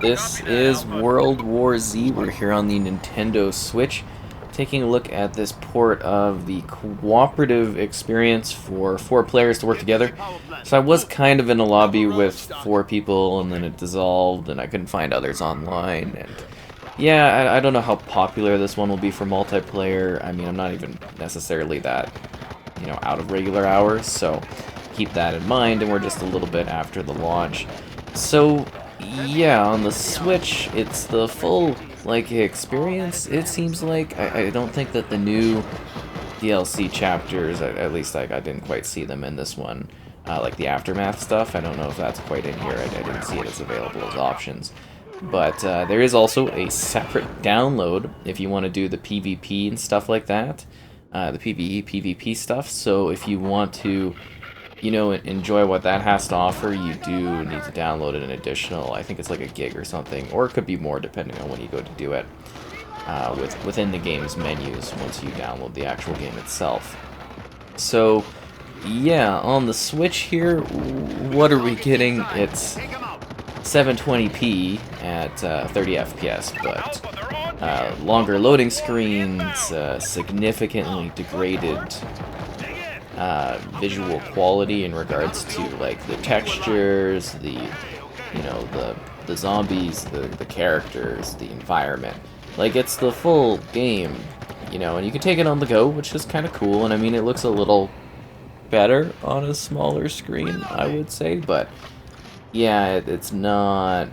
This is World War Z. We're here on the Nintendo Switch, taking a look at this port of the Cooperative Experience for 4 players to work together. So I was kind of in a lobby with 4 people, and then it dissolved, and I couldn't find others online. And yeah, I don't know how popular this one will be for multiplayer. I mean, I'm not even necessarily that, out of regular hours, so keep that in mind, and we're just a little bit after the launch. So yeah, on the Switch, it's the full, experience, it seems like. I don't think that the new DLC chapters, at least I didn't quite see them in this one, like the Aftermath stuff, I don't know if that's quite in here. I didn't see it as available as options. But there is also a separate download if you want to do the PvP and stuff like that, the PvE, PvP stuff, so if you want to enjoy what that has to offer, you do need to download an additional, I think it's like a gig or something, or it could be more depending on when you go to do it, within the game's menus once you download the actual game itself. So, yeah, on the Switch here, what are we getting? It's 720p at 30 FPS, but longer loading screens, significantly degraded visual quality in regards to the textures, the zombies, the characters, the environment. It's the full game, and you can take it on the go, which is kind of cool. And I mean, it looks a little better on a smaller screen, I would say, but yeah, it's not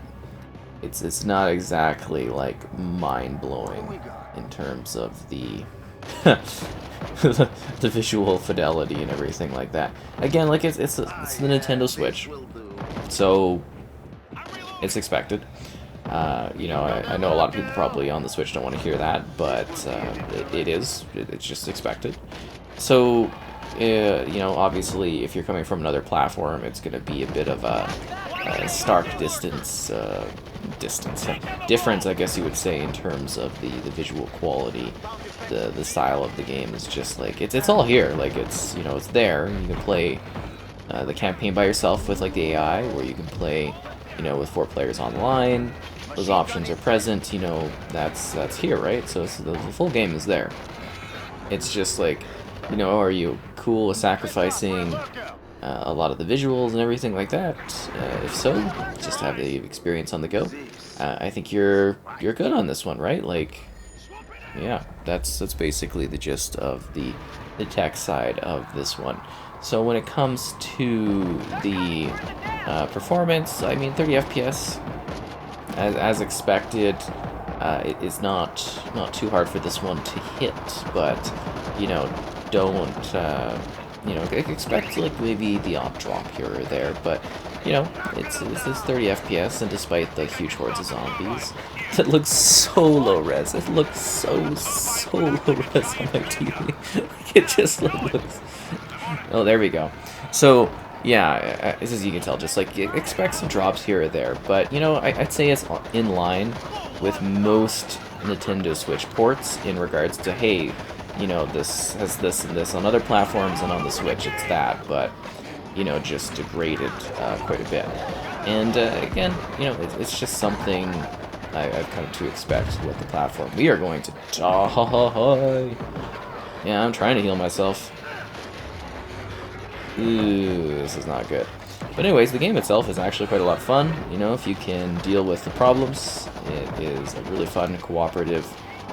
exactly mind-blowing in terms of the the visual fidelity and everything like that. Again, it's the Nintendo Switch, so it's expected. I know a lot of people probably on the Switch don't want to hear that, but it's just expected. So, obviously, if you're coming from another platform, it's going to be a bit of a stark difference, I guess you would say, in terms of the visual quality. The style of the game is just it's all here. It's it's there. You can play the campaign by yourself with the AI, or you can play with 4 players online. Those options are present. That's here, right? So the full game is there. It's just are you cool with sacrificing a lot of the visuals and everything like that? If so, just have the experience on the go. I think you're good on this one, right? Yeah, that's basically the gist of the tech side of this one. So when it comes to the performance, I mean, 30 FPS, as expected, it is not too hard for this one to hit, but don't expect maybe the odd drop here or there, but it's 30 FPS, and despite the huge hordes of zombies, it looks so low res. It looks so low res on my TV. It just looks. Oh, there we go. So yeah, as you can tell, just expect some drops here or there, but I'd say it's in line with most Nintendo Switch ports in regards to, hey, this has this and this on other platforms, and on the Switch it's that, but just degraded quite a bit. And again, it's just something I've come to expect with the platform. We are going to die. Yeah, I'm trying to heal myself. Ooh, this is not good. But anyways, the game itself is actually quite a lot of fun. If you can deal with the problems, it is a really fun cooperative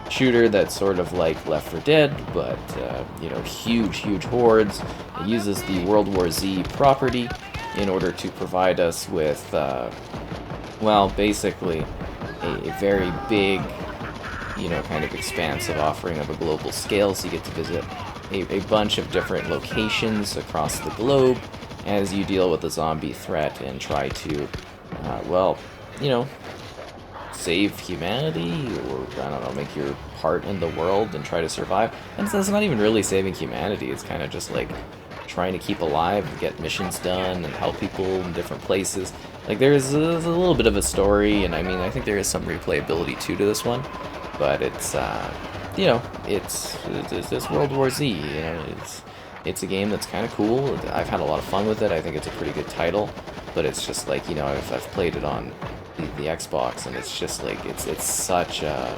shooter that's sort of like Left 4 Dead, but huge hordes. It uses the World War Z property in order to provide us with, well, basically a very big, kind of expansive offering of a global scale. So you get to visit a bunch of different locations across the globe as you deal with the zombie threat and try to, well, save humanity, or I don't know, make your part in the world and try to survive. And it's not even really saving humanity. It's kind of just trying to keep alive and get missions done and help people in different places. There's a little bit of a story, and I mean, I think there is some replayability too to this one, but it's it's World War Z. It's a game that's kind of cool. I've had a lot of fun with it. I think it's a pretty good title, but it's just I've played it on the Xbox, and it's just like it's such a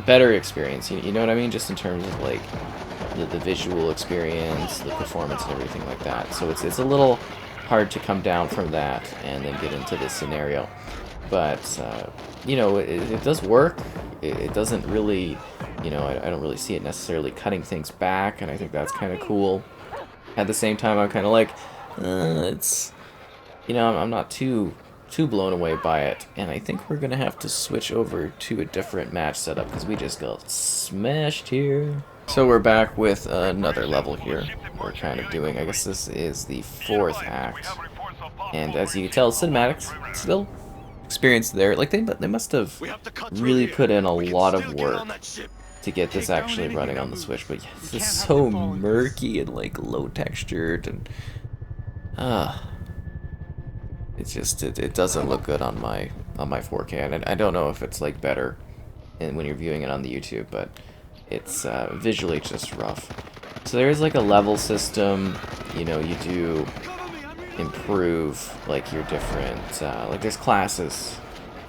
better experience. You know what I mean? Just in terms of like the visual experience, the performance, and everything like that. So it's a little hard to come down from that and then get into this scenario. But you know, it does work. It doesn't really, you know, I don't really see it necessarily cutting things back, and I think that's kind of cool. At the same time, I'm kind of like, it's, you know, I'm not too blown away by it, and I think we're gonna have to switch over to a different match setup because we just got smashed here. So we're back with another level here. We're kind of doing, I guess this is the 4th act, and as you can tell, cinematics still experience there. Like they must have really put in a lot of work to get this actually running on the Switch. But yeah, this is so murky and like low textured, and it's just it doesn't look good on my 4K, and I don't know if it's like better when you're viewing it on the YouTube, but it's visually just rough. So there's like a level system. You know, you do improve like your different like there's classes,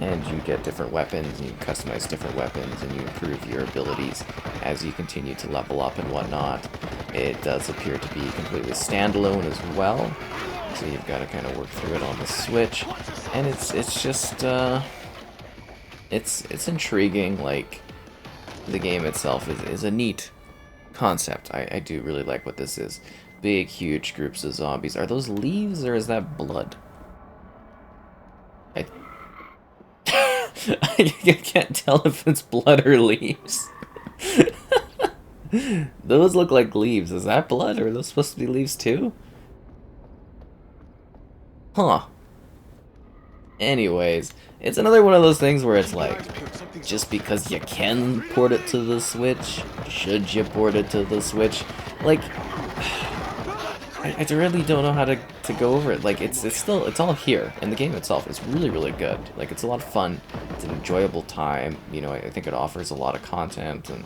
and you get different weapons, and you customize different weapons, and you improve your abilities as you continue to level up and whatnot. It does appear to be completely standalone as well, so you've got to kind of work through it on the Switch, and it's just it's intriguing. Like the game itself is a neat concept. I do really like what this is. Big, huge groups of zombies. Are those leaves or is that blood? I can't tell if it's blood or leaves. Those look like leaves. Is that blood, or are those supposed to be leaves too? Huh. Anyways, it's another one of those things where it's like, just because you can port it to the Switch, should you port it to the Switch? Like, I really don't know how to go over it. Like, it's all here, and the game itself is really good. Like, it's a lot of fun. It's an enjoyable time. You know, I think it offers a lot of content and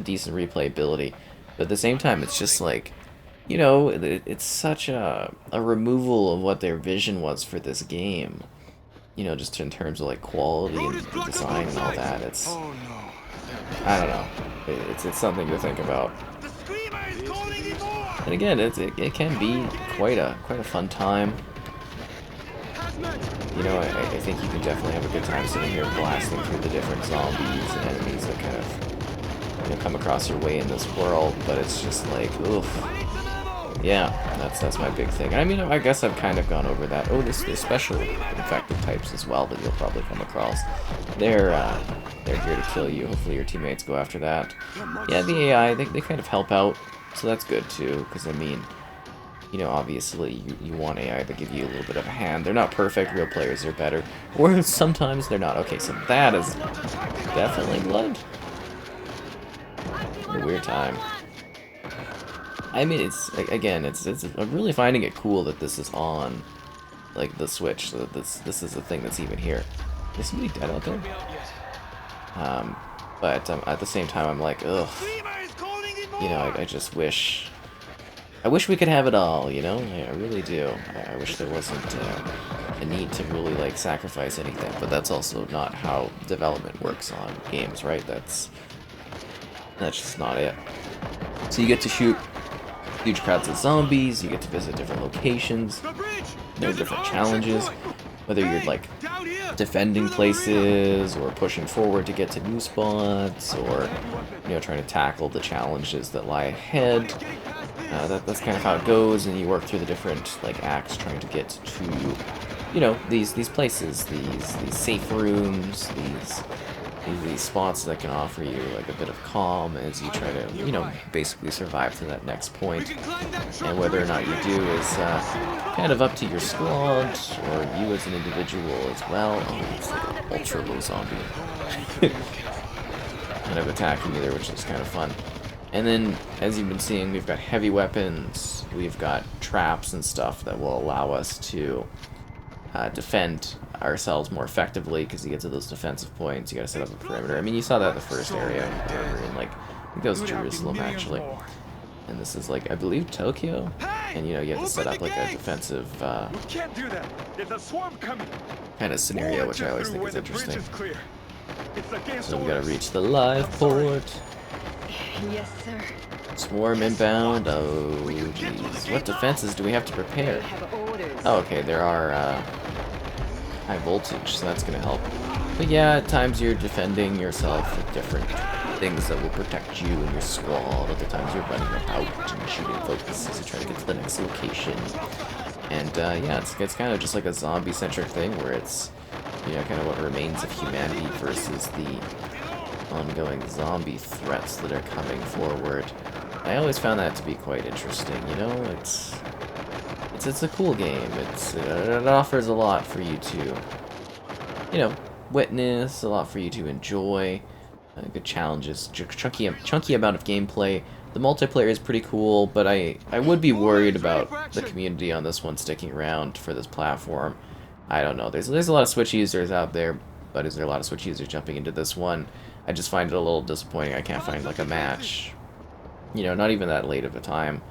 decent replayability. But at the same time, it's just like, you know, it's such a removal of what their vision was for this game. You know, just in terms of like quality and design and all that. It's, I don't know. It's something to think about. And again, it can be quite a fun time. You know, I think you can definitely have a good time sitting here blasting through the different zombies and enemies that kind of, you know, come across your way in this world. But it's just like, oof. Yeah, that's my big thing. I mean, I guess I've kind of gone over that. Oh, there's special infected types as well that you'll probably come across. They're here to kill you. Hopefully your teammates go after that. Yeah, the AI, they kind of help out, so that's good too, because I mean, you know, obviously you want AI to give you a little bit of a hand. They're not perfect, real players are better. Or sometimes they're not. Okay, so that is definitely blood. A weird time. I mean, it's, again, I'm really finding it cool that this is on, like, the Switch, so that this is a thing that's even here. Is somebody dead out there? But at the same time, I'm like, ugh. You know, I just wish... I wish we could have it all, you know? I really do. I wish there wasn't a need to really, like, sacrifice anything, but that's also not how development works on games, right? That's just not it. So you get to shoot huge crowds of zombies, you get to visit different locations, there are different challenges, whether you're like defending places or pushing forward to get to new spots, or, you know, trying to tackle the challenges that lie ahead. That's kind of how it goes, and you work through the different like acts trying to get to, you know, these places, these safe rooms, these spots that can offer you like a bit of calm as you try to, you know, basically survive to that next point. And whether or not you do is kind of up to your squad or you as an individual as well. Oh, it's like an ultra low zombie kind of attacking you there, which is kind of fun. And then, as you've been seeing, we've got heavy weapons, we've got traps and stuff that will allow us to defend ourselves more effectively, because you get to those defensive points, you gotta set up a perimeter. I mean, you saw that in the first area, in like, I think that was Jerusalem, actually. And this is like, I believe, Tokyo. And you know, you have to set up like a defensive You can't do that. There's a swarm coming. kind of scenario, which I always think is interesting. It's against So we gotta orders. reach the live port. Yes, sir. Swarm inbound. Oh, jeez. What defenses do we have to prepare? They have orders. Oh, okay, there are high voltage, so that's gonna help. But yeah, at times you're defending yourself with different things that will protect you and your squad. Other times you're running about and shooting focuses to try to get to the next location. And yeah, it's kind of just like a zombie-centric thing where it's, you know, kind of what remains of humanity versus the ongoing zombie threats that are coming forward. I always found that to be quite interesting, you know? It's a cool game. It offers a lot for you to, you know, witness, a lot for you to enjoy. Good challenges, chunky amount of gameplay. The multiplayer is pretty cool, but I would be worried about the community on this one sticking around for this platform. I don't know. There's a lot of Switch users out there, but is there a lot of Switch users jumping into this one? I just find it a little disappointing. I can't find like a match. You know, not even that late of a time.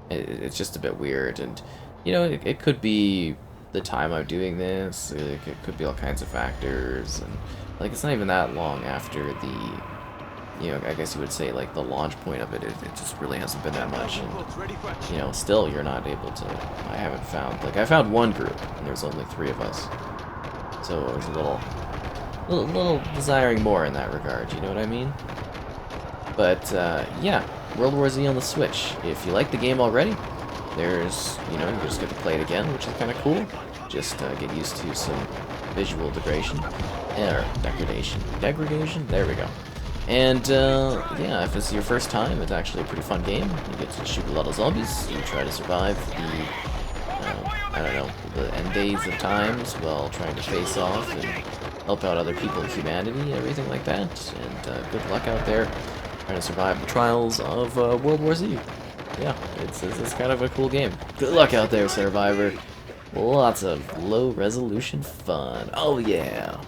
It's just a bit weird, and you know, it could be the time I'm doing this. It could be all kinds of factors, and like it's not even that long after the, you know, I guess you would say like the launch point of it. It just really hasn't been that much, and you know, still you're not able to. I haven't found, like, I found one group, and there's only 3 of us, so it was a little desiring more in that regard. You know what I mean? But yeah, World War Z on the Switch. If you like the game already, there's, you know, you just get to play it again, which is kind of cool. Just get used to some visual degradation. Degradation? There we go. And yeah, if it's your first time, it's actually a pretty fun game. You get to shoot a lot of zombies. You try to survive the, I don't know, the end days of times while trying to face off and help out other people in humanity, everything like that. And good luck out there trying to survive the trials of World War Z. Yeah, it's kind of a cool game. Good luck out there, Survivor. Lots of low-resolution fun. Oh, yeah.